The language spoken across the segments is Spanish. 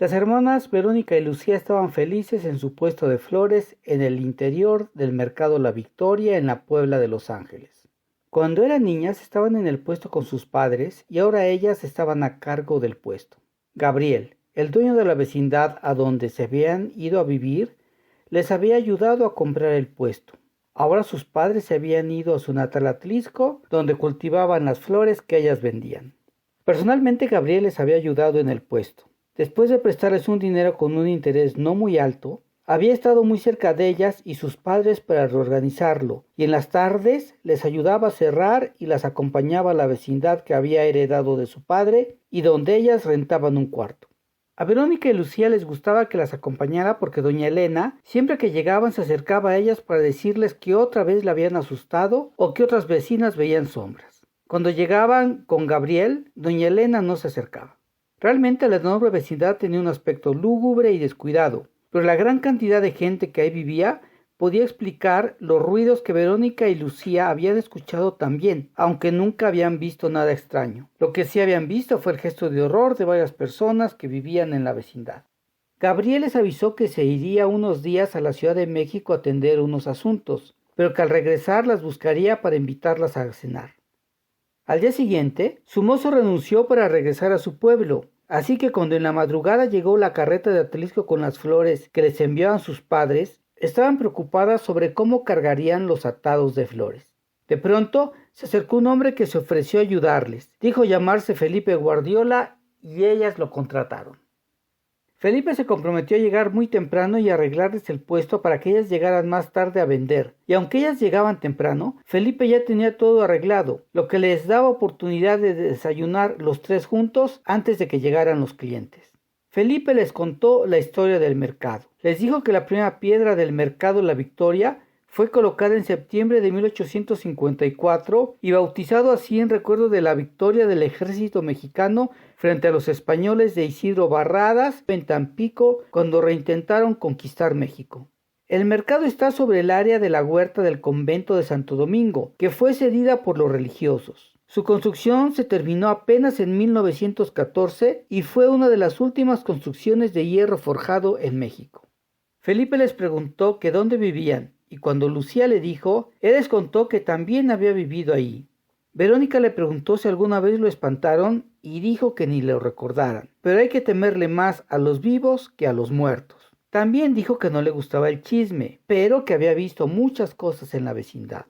Las hermanas Verónica y Lucía estaban felices en su puesto de flores en el interior del mercado La Victoria en la Puebla de Los Ángeles. Cuando eran niñas estaban en el puesto con sus padres y ahora ellas estaban a cargo del puesto. Gabriel, el dueño de la vecindad a donde se habían ido a vivir, les había ayudado a comprar el puesto. Ahora sus padres se habían ido a su natal Atlisco, donde cultivaban las flores que ellas vendían. Personalmente Gabriel les había ayudado en el puesto. Después de prestarles un dinero con un interés no muy alto, había estado muy cerca de ellas y sus padres para reorganizarlo, y en las tardes les ayudaba a cerrar y las acompañaba a la vecindad que había heredado de su padre y donde ellas rentaban un cuarto. A Verónica y Lucía les gustaba que las acompañara porque doña Elena, siempre que llegaban, se acercaba a ellas para decirles que otra vez la habían asustado o que otras vecinas veían sombras. Cuando llegaban con Gabriel, doña Elena no se acercaba. Realmente la enorme vecindad tenía un aspecto lúgubre y descuidado, pero la gran cantidad de gente que ahí vivía podía explicar los ruidos que Verónica y Lucía habían escuchado también, aunque nunca habían visto nada extraño. Lo que sí habían visto fue el gesto de horror de varias personas que vivían en la vecindad. Gabriel les avisó que se iría unos días a la Ciudad de México a atender unos asuntos, pero que al regresar las buscaría para invitarlas a cenar. Al día siguiente, su mozo renunció para regresar a su pueblo, así que cuando en la madrugada llegó la carreta de Atlisco con las flores que les enviaban sus padres, estaban preocupadas sobre cómo cargarían los atados de flores. De pronto, se acercó un hombre que se ofreció a ayudarles. Dijo llamarse Felipe Guardiola y ellas lo contrataron. Felipe se comprometió a llegar muy temprano y arreglarles el puesto para que ellas llegaran más tarde a vender. Y aunque ellas llegaban temprano, Felipe ya tenía todo arreglado, lo que les daba oportunidad de desayunar los tres juntos antes de que llegaran los clientes. Felipe les contó la historia del mercado. Les dijo que la primera piedra del mercado La Victoria fue colocada en septiembre de 1854 y bautizado así en recuerdo de la victoria del ejército mexicano frente a los españoles de Isidro Barradas en Tampico cuando reintentaron conquistar México. El mercado está sobre el área de la huerta del convento de Santo Domingo, que fue cedida por los religiosos. Su construcción se terminó apenas en 1914 y fue una de las últimas construcciones de hierro forjado en México. Felipe les preguntó que dónde vivían, y cuando Lucía le dijo, él les contó que también había vivido ahí. Verónica le preguntó si alguna vez lo espantaron y dijo que ni lo recordaran, pero hay que temerle más a los vivos que a los muertos. También dijo que no le gustaba el chisme, pero que había visto muchas cosas en la vecindad.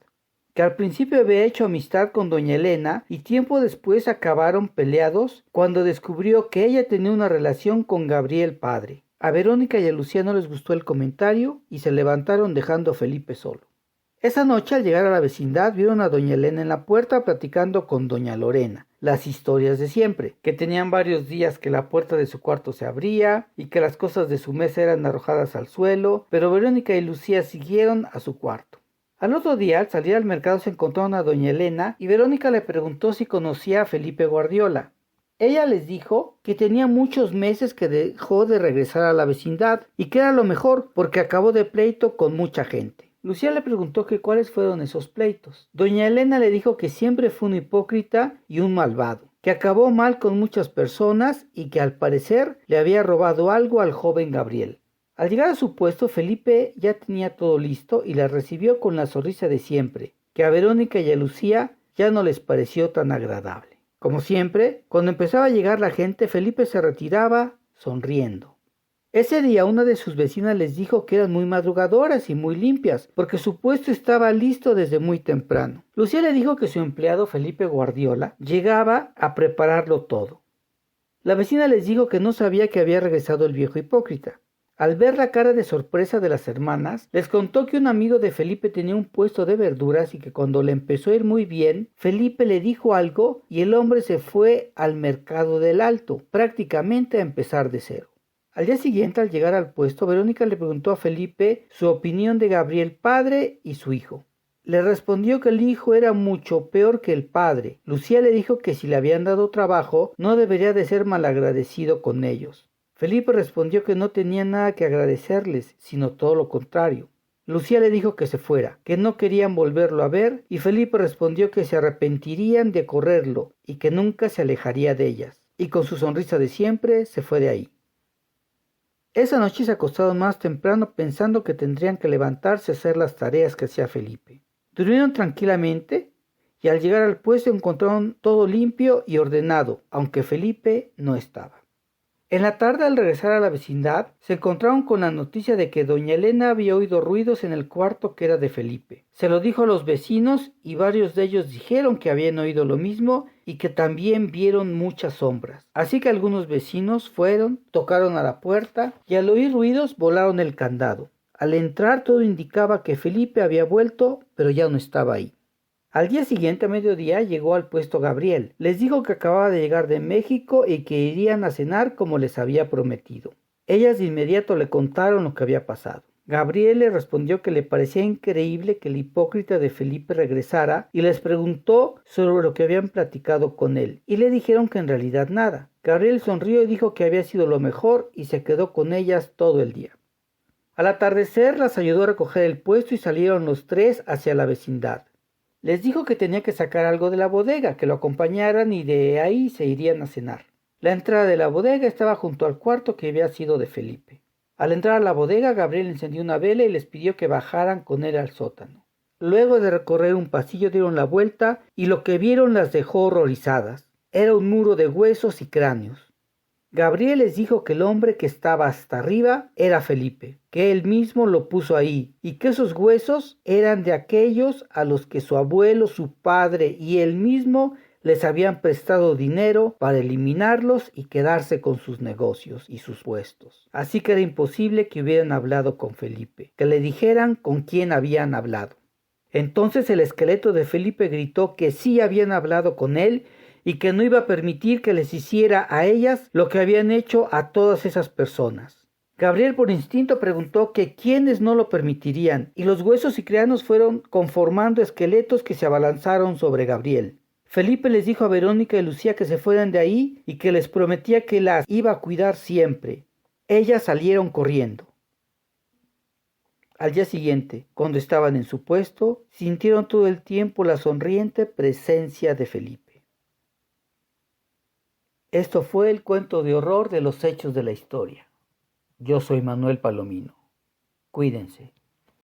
Que al principio había hecho amistad con doña Elena y tiempo después acabaron peleados cuando descubrió que ella tenía una relación con Gabriel padre. A Verónica y a Lucía no les gustó el comentario y se levantaron dejando a Felipe solo. Esa noche al llegar a la vecindad vieron a doña Elena en la puerta platicando con doña Lorena, las historias de siempre, que tenían varios días que la puerta de su cuarto se abría y que las cosas de su mesa eran arrojadas al suelo, pero Verónica y Lucía siguieron a su cuarto. Al otro día, al salir al mercado se encontraron a doña Elena y Verónica le preguntó si conocía a Felipe Guardiola. Ella les dijo que tenía muchos meses que dejó de regresar a la vecindad y que era lo mejor porque acabó de pleito con mucha gente. Lucía le preguntó que cuáles fueron esos pleitos. Doña Elena le dijo que siempre fue un hipócrita y un malvado, que acabó mal con muchas personas y que al parecer le había robado algo al joven Gabriel. Al llegar a su puesto, Felipe ya tenía todo listo y la recibió con la sonrisa de siempre, que a Verónica y a Lucía ya no les pareció tan agradable. Como siempre, cuando empezaba a llegar la gente, Felipe se retiraba sonriendo. Ese día una de sus vecinas les dijo que eran muy madrugadoras y muy limpias, porque su puesto estaba listo desde muy temprano. Lucía le dijo que su empleado Felipe Guardiola llegaba a prepararlo todo. La vecina les dijo que no sabía que había regresado el viejo hipócrita. Al ver la cara de sorpresa de las hermanas, les contó que un amigo de Felipe tenía un puesto de verduras y que cuando le empezó a ir muy bien, Felipe le dijo algo y el hombre se fue al mercado del Alto, prácticamente a empezar de cero. Al día siguiente, al llegar al puesto, Verónica le preguntó a Felipe su opinión de Gabriel padre y su hijo. Le respondió que el hijo era mucho peor que el padre. Lucía le dijo que si le habían dado trabajo, no debería de ser malagradecido con ellos. Felipe respondió que no tenía nada que agradecerles, sino todo lo contrario. Lucía le dijo que se fuera, que no querían volverlo a ver, y Felipe respondió que se arrepentirían de correrlo y que nunca se alejaría de ellas, y con su sonrisa de siempre se fue de ahí. Esa noche se acostaron más temprano pensando que tendrían que levantarse a hacer las tareas que hacía Felipe. Durmieron tranquilamente y al llegar al puesto encontraron todo limpio y ordenado, aunque Felipe no estaba. En la tarde, al regresar a la vecindad, se encontraron con la noticia de que doña Elena había oído ruidos en el cuarto que era de Felipe. Se lo dijo a los vecinos y varios de ellos dijeron que habían oído lo mismo y que también vieron muchas sombras. Así que algunos vecinos fueron, tocaron a la puerta y al oír ruidos volaron el candado. Al entrar todo indicaba que Felipe había vuelto, pero ya no estaba ahí. Al día siguiente, a mediodía, llegó al puesto Gabriel. Les dijo que acababa de llegar de México y que irían a cenar como les había prometido. Ellas de inmediato le contaron lo que había pasado. Gabriel le respondió que le parecía increíble que el hipócrita de Felipe regresara y les preguntó sobre lo que habían platicado con él, y le dijeron que en realidad nada. Gabriel sonrió y dijo que había sido lo mejor y se quedó con ellas todo el día. Al atardecer las ayudó a recoger el puesto y salieron los tres hacia la vecindad. Les dijo que tenía que sacar algo de la bodega, que lo acompañaran y de ahí se irían a cenar. La entrada de la bodega estaba junto al cuarto que había sido de Felipe. Al entrar a la bodega, Gabriel encendió una vela y les pidió que bajaran con él al sótano. Luego de recorrer un pasillo dieron la vuelta y lo que vieron las dejó horrorizadas. Era un muro de huesos y cráneos. Gabriel les dijo que el hombre que estaba hasta arriba era Felipe, que él mismo lo puso ahí, y que esos huesos eran de aquellos a los que su abuelo, su padre y él mismo les habían prestado dinero para eliminarlos y quedarse con sus negocios y sus puestos. Así que era imposible que hubieran hablado con Felipe, que le dijeran con quién habían hablado. Entonces el esqueleto de Felipe gritó que sí habían hablado con él y que no iba a permitir que les hiciera a ellas lo que habían hecho a todas esas personas. Gabriel por instinto preguntó que quiénes no lo permitirían, y los huesos y cráneos fueron conformando esqueletos que se abalanzaron sobre Gabriel. Felipe les dijo a Verónica y Lucía que se fueran de ahí y que les prometía que las iba a cuidar siempre. Ellas salieron corriendo. Al día siguiente, cuando estaban en su puesto, sintieron todo el tiempo la sonriente presencia de Felipe. Esto fue el cuento de horror de los hechos de la historia. Yo soy Manuel Palomino. Cuídense.